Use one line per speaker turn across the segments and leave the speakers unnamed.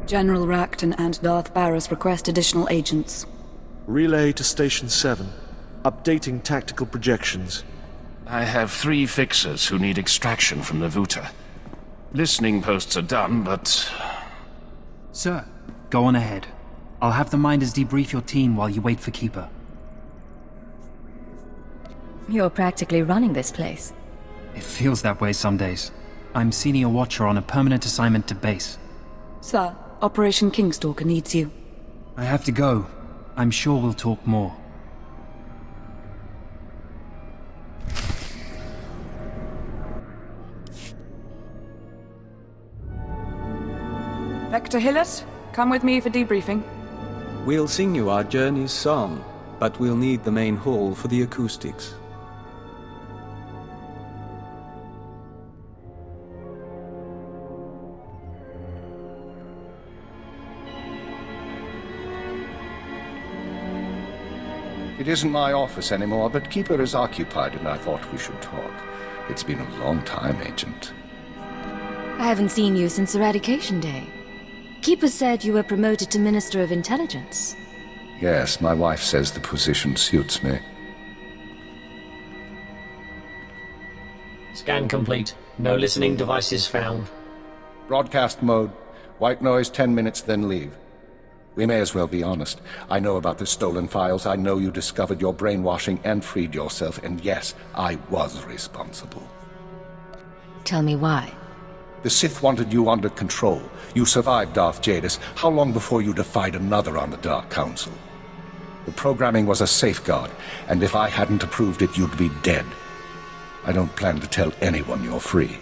General Racton and Darth Barris request additional agents.
Relay to Station 7. Updating tactical projections.
I have 3 fixers who need extraction from the SWTOR. Listening posts are done, but...
Sir, go on ahead. I'll have the Minders debrief your team while you wait for Keeper.
You're practically running this place.
It feels that way some days. I'm Senior Watcher on a permanent assignment to base.
Sir, Operation Kingstalker needs you.
I have to go. I'm sure we'll talk more.
Vector Hillis, come with me for debriefing.
We'll sing you our journey's song, but we'll need the main hall for the acoustics.
It isn't my office anymore, but Keeper is occupied and I thought we should talk. It's been a long time, Agent.
I haven't seen you since Eradication Day. Keeper said you were promoted to Minister of Intelligence.
Yes, my wife says the position suits me.
Scan complete. No listening devices found.
Broadcast mode. White noise 10 minutes, then leave. We may as well be honest. I know about the stolen files. I know you discovered your brainwashing and freed yourself. And yes, I was responsible.
Tell me why.
The Sith wanted you under control. You survived Darth Jadis. How long before you defied another on the Dark Council? The programming was a safeguard, and if I hadn't approved it, you'd be dead. I don't plan to tell anyone you're free.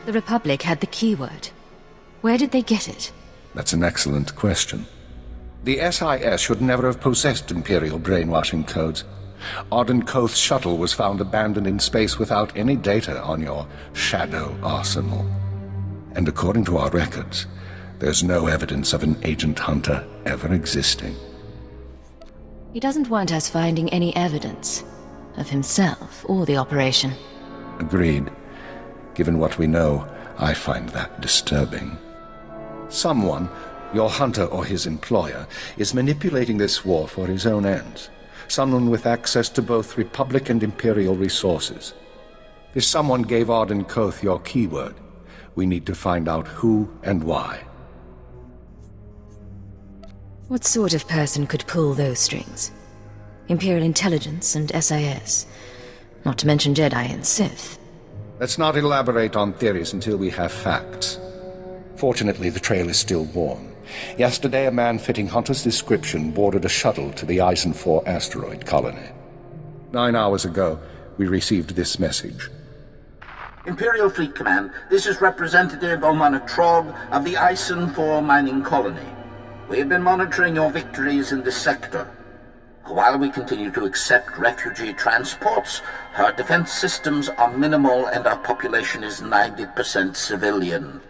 The Republic had the keyword. Where did they get it?
That's an excellent question. The SIS should never have possessed Imperial brainwashing codes. Auden Koth's shuttle was found abandoned in space without any data on your shadow arsenal. And according to our records, there's no evidence of an agent hunter ever existing.
He doesn't want us finding any evidence of himself or the operation.
Agreed. Given what we know, I find that disturbing. Someone, your hunter or his employer, is manipulating this war for his own ends. Someone with access to both Republic and Imperial resources. If someone gave Auden Koth your keyword, we need to find out who and why.
What sort of person could pull those strings? Imperial intelligence and SIS. Not to mention Jedi and Sith.
Let's not elaborate on theories until we have facts. Fortunately, the trail is still warm. Yesterday, a man fitting Hunter's description boarded a shuttle to the Eisen 4 asteroid colony. 9 hours ago, we received this message.
Imperial Fleet Command, this is Representative Omana Trog of the Eisen 4 mining colony. We have been monitoring your victories in this sector. While we continue to accept refugee transports, our defense systems are minimal and our population is 90% civilian.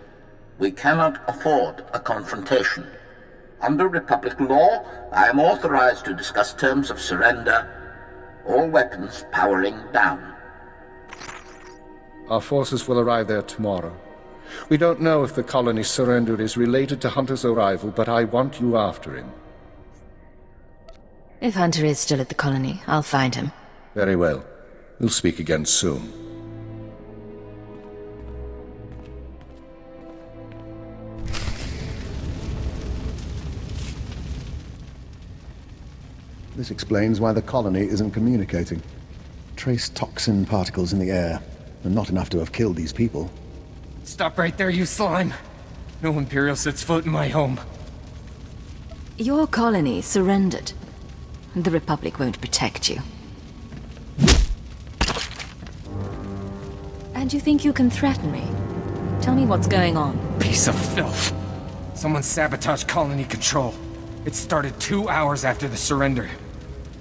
We cannot afford a confrontation. Under Republic law, I am authorized to discuss terms of surrender. All weapons powering down.
Our forces will arrive there tomorrow. We don't know if the colony's surrender is related to Hunter's arrival, but I want you after him.
If Hunter is still at the colony, I'll find him.
Very well. We'll speak again soon.
This explains why the colony isn't communicating. Trace toxin particles in the air, and not enough to have killed these people.
Stop right there, you slime! No Imperial sets foot in my home.
Your colony surrendered. The Republic won't protect you. And you think you can threaten me? Tell me what's going on.
Piece of filth. Someone sabotaged colony control. It started 2 hours after the surrender.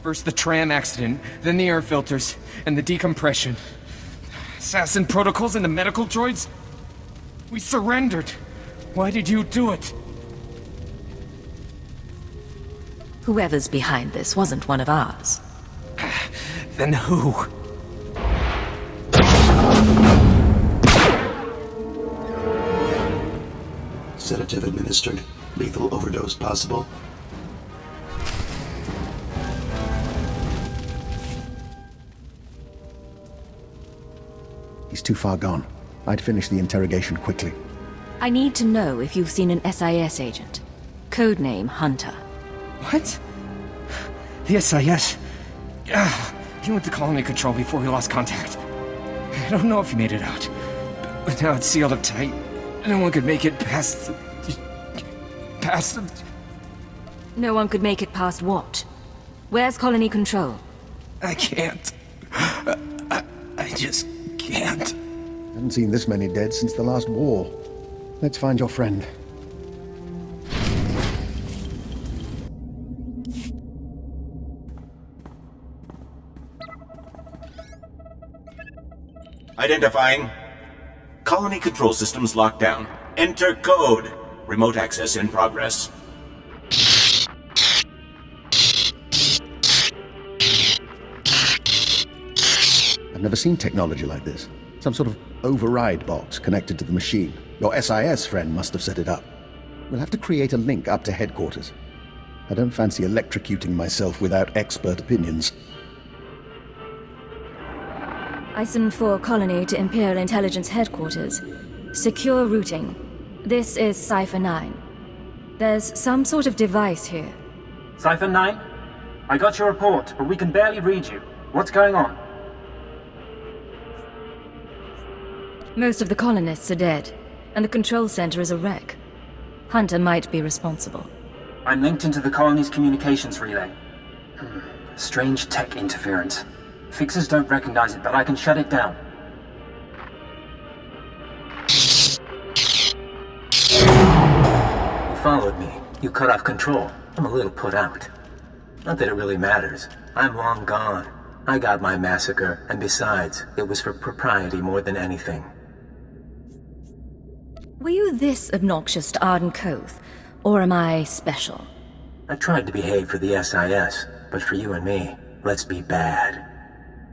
First the tram accident, then the air filters, and the decompression. Assassin protocols and the medical droids? We surrendered. Why did you do it?
Whoever's behind this wasn't one of ours.
Then who?
Sedative administered. Lethal overdose possible.
He's too far gone. I'd finish the interrogation quickly.
I need to know if you've seen an SIS agent. Codename Hunter.
What? The SIS? He went to colony control before we lost contact. I don't know if he made it out. But now it's sealed up tight. No one could make it past...
No one could make it past what? Where's colony control?
I can't. I just can't.
Haven't seen this many dead since the last war. Let's find your friend.
Identifying. Colony control systems locked down. Enter code. Remote access in progress.
I've never seen technology like this. Some sort of override box connected to the machine. Your SIS friend must have set it up. We'll have to create a link up to headquarters. I don't fancy electrocuting myself without expert opinions.
ISON-4 colony to Imperial Intelligence Headquarters. Secure routing. This is Cipher 9. There's some sort of device here.
Cipher 9? I got your report, but we can barely read you. What's going on?
Most of the colonists are dead, and the control center is a wreck. Hunter might be responsible.
I'm linked into the colony's communications relay. Strange tech interference. Fixers don't recognize it, but I can shut it down.
You followed me. You cut off control. I'm a little put out. Not that it really matters. I'm long gone. I got my massacre, and besides, it was for propriety more than anything.
Were you this obnoxious to Arden Koth, or am I special?
I tried to behave for the SIS, but for you and me, let's be bad.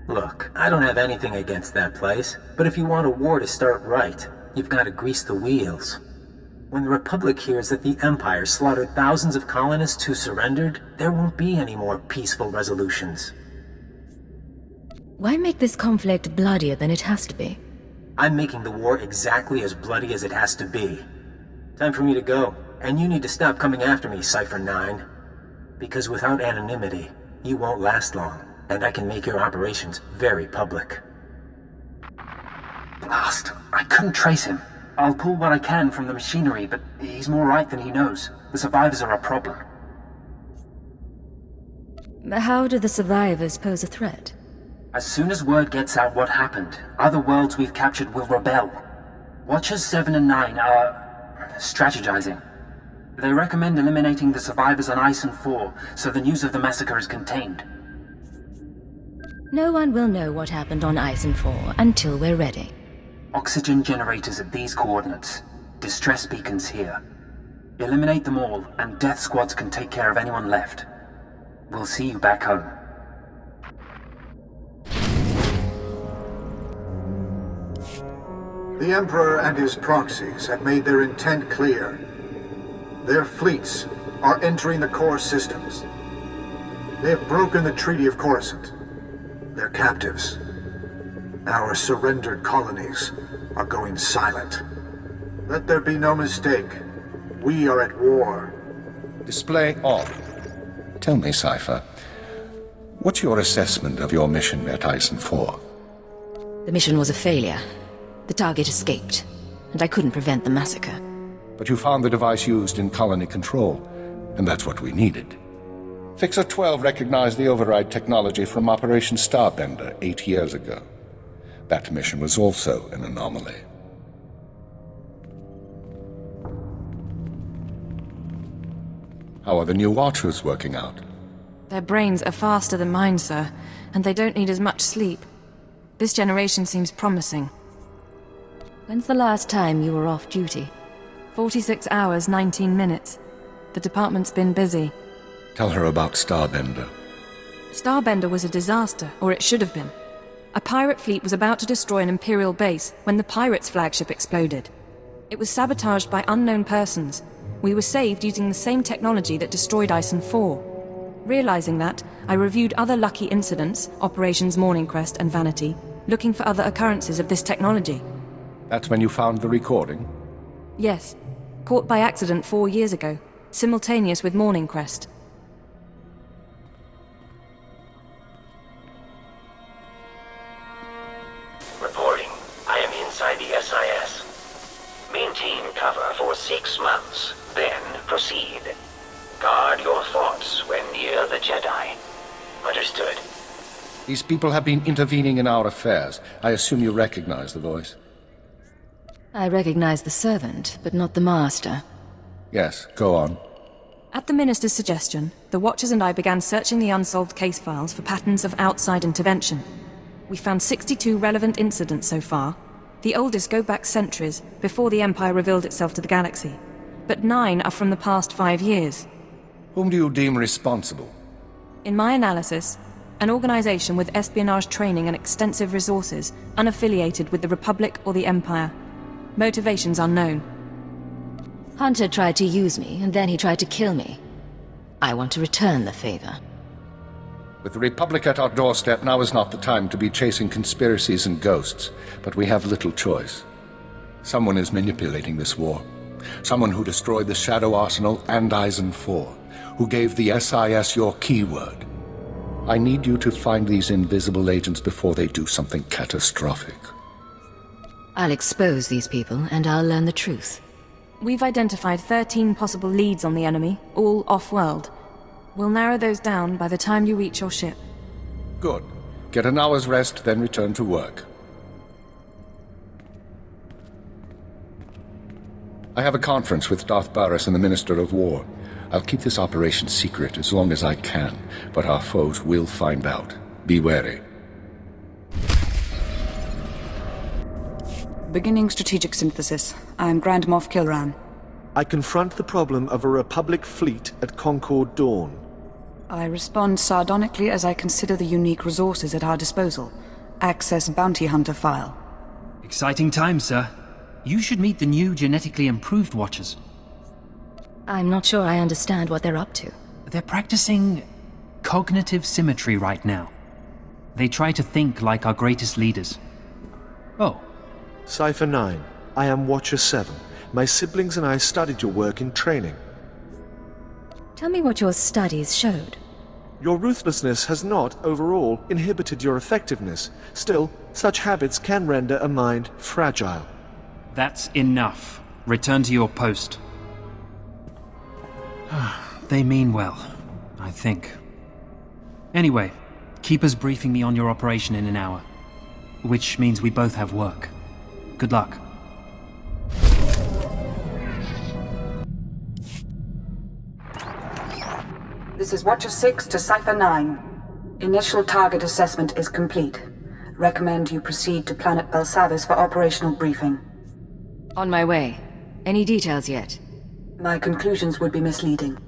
Look, I don't have anything against that place, but if you want a war to start right, you've got to grease the wheels. When the Republic hears that the Empire slaughtered thousands of colonists who surrendered, there won't be any more peaceful resolutions.
Why make this conflict bloodier than it has to be?
I'm making the war exactly as bloody as it has to be. Time for me to go, and you need to stop coming after me, Cipher 9. Because without anonymity, you won't last long, and I can make your operations very public.
Blast. I couldn't trace him. I'll pull what I can from the machinery, but he's more right than he knows. The survivors are a problem.
How do the survivors pose a threat?
As soon as word gets out what happened, other worlds we've captured will rebel. Watchers 7 and 9 are strategizing. They recommend eliminating the survivors on ISON-4, so the news of the massacre is contained.
No one will know what happened on ISON-4 until we're ready.
Oxygen generators at these coordinates. Distress beacons here. Eliminate them all, and death squads can take care of anyone left. We'll see you back home.
The Emperor and his proxies have made their intent clear. Their fleets are entering the core systems. They have broken the Treaty of Coruscant. They're captives. Our surrendered colonies are going silent. Let there be no mistake. We are at war.
Display off. Tell me, Cypher, what's your assessment of your mission at ISON-4?
The mission was a failure. The target escaped, and I couldn't prevent the massacre.
But you found the device used in colony control, and that's what we needed. Fixer 12 recognized the override technology from Operation Starbender 8 years ago. That mission was also an anomaly. How are the new Watchers working out?
Their brains are faster than mine, sir, and they don't need as much sleep. This generation seems promising.
When's the last time you were off duty?
46 hours, 19 minutes. The department's been busy.
Tell her about Starbender.
Starbender was a disaster, or it should have been. A pirate fleet was about to destroy an Imperial base when the Pirates' flagship exploded. It was sabotaged by unknown persons. We were saved using the same technology that destroyed Ison 4. Realizing that, I reviewed other lucky incidents, Operations Morning Crest and Vanity, looking for other occurrences of this technology.
That's when you found the recording?
Yes. Caught by accident 4 years ago, simultaneous with Morning Crest.
Reporting. I am inside the SIS. Maintain cover for 6 months, then proceed. Guard your thoughts when near the Jedi. Understood.
These people have been intervening in our affairs. I assume you recognize the voice.
I recognize the servant, but not the master.
Yes, go on.
At the Minister's suggestion, the Watchers and I began searching the unsolved case files for patterns of outside intervention. We found 62 relevant incidents so far. The oldest go back centuries, before the Empire revealed itself to the galaxy. But 9 are from the past 5 years.
Whom do you deem responsible?
In my analysis, an organization with espionage training and extensive resources, unaffiliated with the Republic or the Empire. Motivations unknown.
Hunter tried to use me, and then he tried to kill me. I want to return the favor.
With the Republic at our doorstep, now is not the time to be chasing conspiracies and ghosts, but we have little choice. Someone is manipulating this war. Someone who destroyed the Shadow Arsenal and Ison 4, who gave the SIS your keyword. I need you to find these invisible agents before they do something catastrophic.
I'll expose these people, and I'll learn the truth.
We've identified 13 possible leads on the enemy, all off-world. We'll narrow those down by the time you reach your ship.
Good. Get an hour's rest, then return to work. I have a conference with Darth Baras and the Minister of War. I'll keep this operation secret as long as I can, but our foes will find out. Be wary.
Beginning strategic synthesis. I'm Grand Moff Kilran.
I confront the problem of a Republic fleet at Concord Dawn.
I respond sardonically as I consider the unique resources at our disposal. Access bounty hunter file.
Exciting times, sir. You should meet the new genetically improved Watchers.
I'm not sure I understand what they're up to.
They're practicing cognitive symmetry right now. They try to think like our greatest leaders. Oh.
Cypher 9. I am Watcher 7. My siblings and I studied your work in training.
Tell me what your studies showed.
Your ruthlessness has not, overall, inhibited your effectiveness. Still, such habits can render a mind fragile.
That's enough. Return to your post. They mean well, I think. Anyway, keep us briefing me on your operation in an hour. Which means we both have work. Good luck.
This is Watcher 6 to Cypher 9. Initial target assessment is complete. Recommend you proceed to Planet Belsavis for operational briefing.
On my way. Any details yet?
My conclusions would be misleading.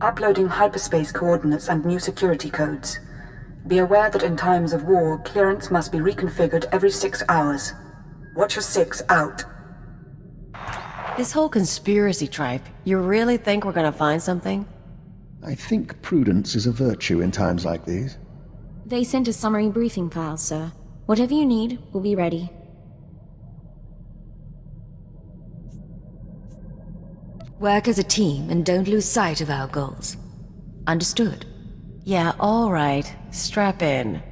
Uploading hyperspace coordinates and new security codes. Be aware that in times of war, clearance must be reconfigured every 6 hours. Watcher 6 out.
This whole conspiracy tripe, you really think we're gonna find something?
I think prudence is a virtue in times like these.
They sent a summary briefing file, sir. Whatever you need, we'll be ready.
Work as a team and don't lose sight of our goals. Understood?
Yeah, all right. Strap in.